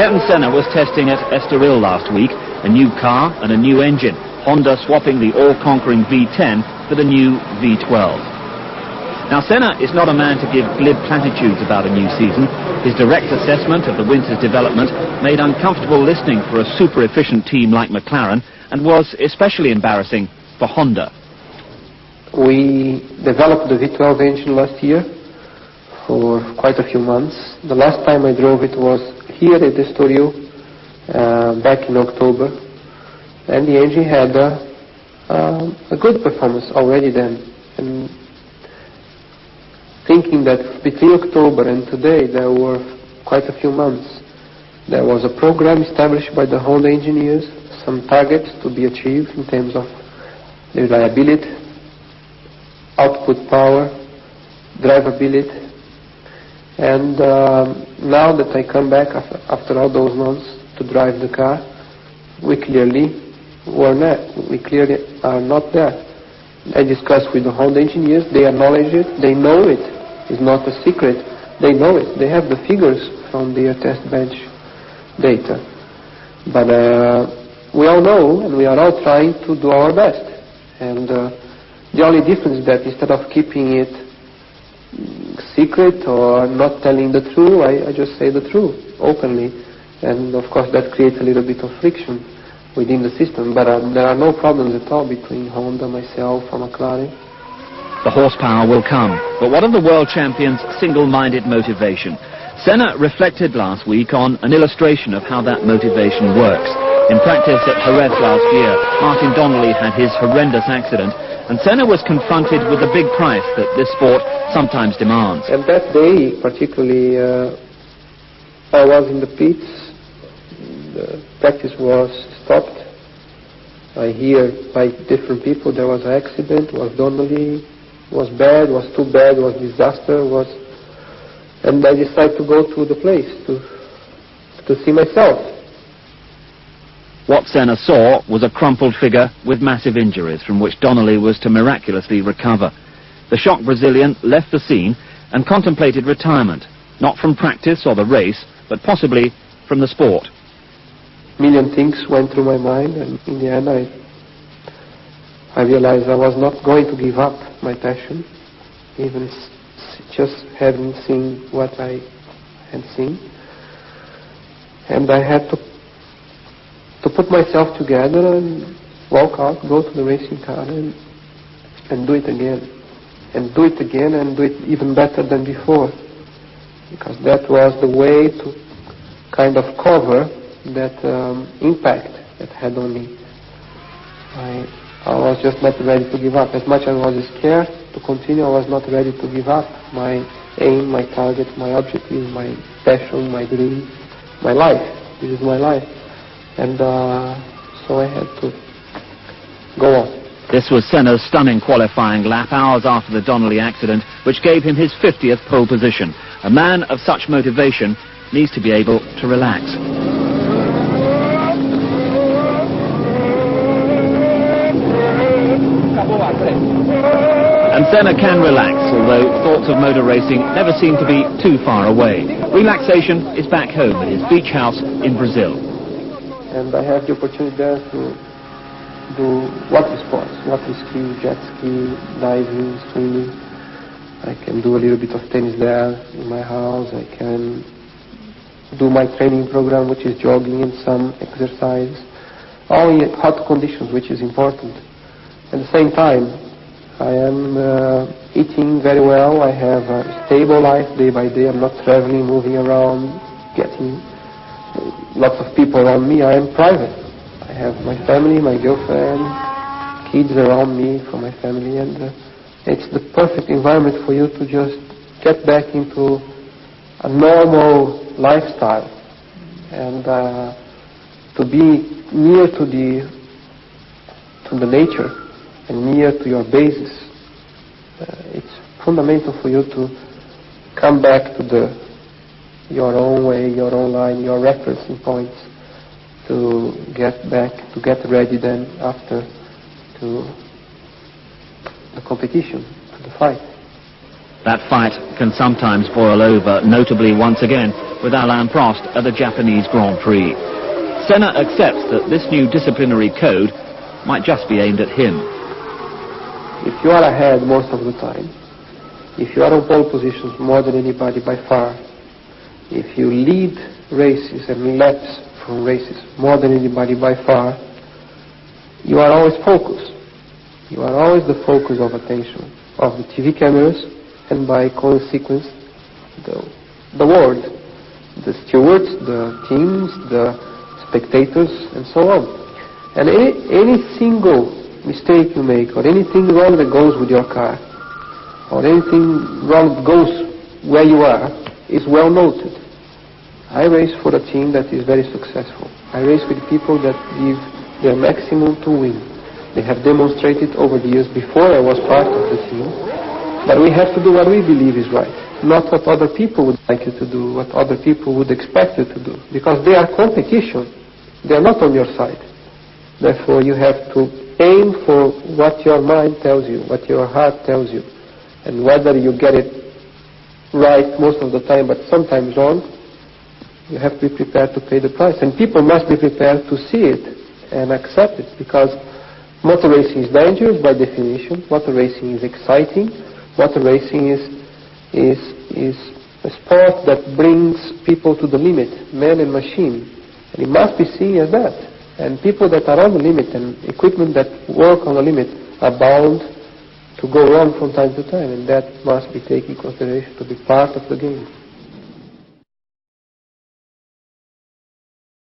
Ayrton Senna was testing at Estoril last week, a new car and a new engine, Honda swapping the all-conquering V10 for the new V12. Now, Senna is not a man to give glib platitudes about a new season. His direct assessment of the winter's development made uncomfortable listening for a super-efficient team like McLaren, and was especially embarrassing for Honda. We developed the V12 engine last year for quite a few months. The last time I drove it was here at Estoril back in October, and the engine had a good performance already then. And thinking that between October and today there were quite a few months, there was a program established by the Honda engineers, some targets to be achieved in terms of reliability, output power, drivability. And now that I come back after all those months to drive the car, we clearly are not there. I discussed with the Honda engineers, they acknowledge it, they know it, it's not a secret, they know it, they have the figures from their test bench data. But we all know, and we are all trying to do our best. And the only difference is that instead of keeping it secret or not telling the truth, I just say the truth openly. And of course that creates a little bit of friction within the system, but there are no problems at all between Honda, myself, or McLaren. The horsepower will come, but what of the world champion's single-minded motivation? Senna reflected last week on an illustration of how that motivation works. In practice at Jerez last year, Martin Donnelly had his horrendous accident, and Senna was confronted with the big price that this sport sometimes demands. And that day, particularly, I was in the pits. The practice was stopped. I hear by different people there was an accident, was Donnelly, was bad, was too bad, was disaster, and I decided to go to the place to see myself. What Senna saw was a crumpled figure with massive injuries from which Donnelly was to miraculously recover. The shocked Brazilian left the scene and contemplated retirement, not from practice or the race, but possibly from the sport. Million things went through my mind, and in the end I realized I was not going to give up my passion, even just having seen what I had seen. And I had to put myself together and walk out, go to the racing car and do it again. And do it again and do it even better than before. Because that was the way to kind of cover that impact that had on me. I was just not ready to give up. As much as I was scared to continue, I was not ready to give up my aim, my target, my objective, my passion, my dream, my life. This is my life. And so I had to go on. This was Senna's stunning qualifying lap hours after the Donnelly accident, which gave him his 50th pole position. A man of such motivation needs to be able to relax. And Senna can relax, although thoughts of motor racing never seem to be too far away. Relaxation is back home at his beach house in Brazil. And I have the opportunity there to do water sports, water ski, jet ski, diving, swimming. I can do a little bit of tennis there in my house. I can do my training program, which is jogging and some exercise, all in hot conditions, which is important. At the same time, I am eating very well. I have a stable life day by day. I'm not traveling, moving around, getting lots of people around me. I am private. I have my family, my girlfriend, kids around me from my family, and it's the perfect environment for you to just get back into a normal lifestyle and to be near to the nature and near to your basis. It's fundamental for you to come back to your own way, your own line, your referencing points, to get ready then after to the competition, to the fight. That fight can sometimes boil over, notably once again with Alain Prost at the Japanese Grand Prix. Senna accepts that this new disciplinary code might just be aimed at him. If you are ahead most of the time, if you are on pole positions more than anybody by far, if you lead races and laps from races more than anybody by far, you are always focused. You are always the focus of attention of the TV cameras, and by consequence the world, the stewards, the teams, the spectators, and so on. And any single mistake you make, or anything wrong that goes with your car, or anything wrong that goes where you are, is well noted. I race for a team that is very successful. I race with people that give their maximum to win. They have demonstrated over the years before I was part of the team that we have to do what we believe is right, not what other people would like you to do, what other people would expect you to do, because they are competition. They are not on your side. Therefore, you have to aim for what your mind tells you, what your heart tells you, and whether you get it right most of the time, but sometimes wrong, you have to be prepared to pay the price. And people must be prepared to see it and accept it, because motor racing is dangerous by definition. Motor racing is exciting. Motor racing is a sport that brings people to the limit, man and machine. And it must be seen as that. And people that are on the limit and equipment that work on the limit are bound to go wrong from time to time. And that must be taken into consideration to be part of the game.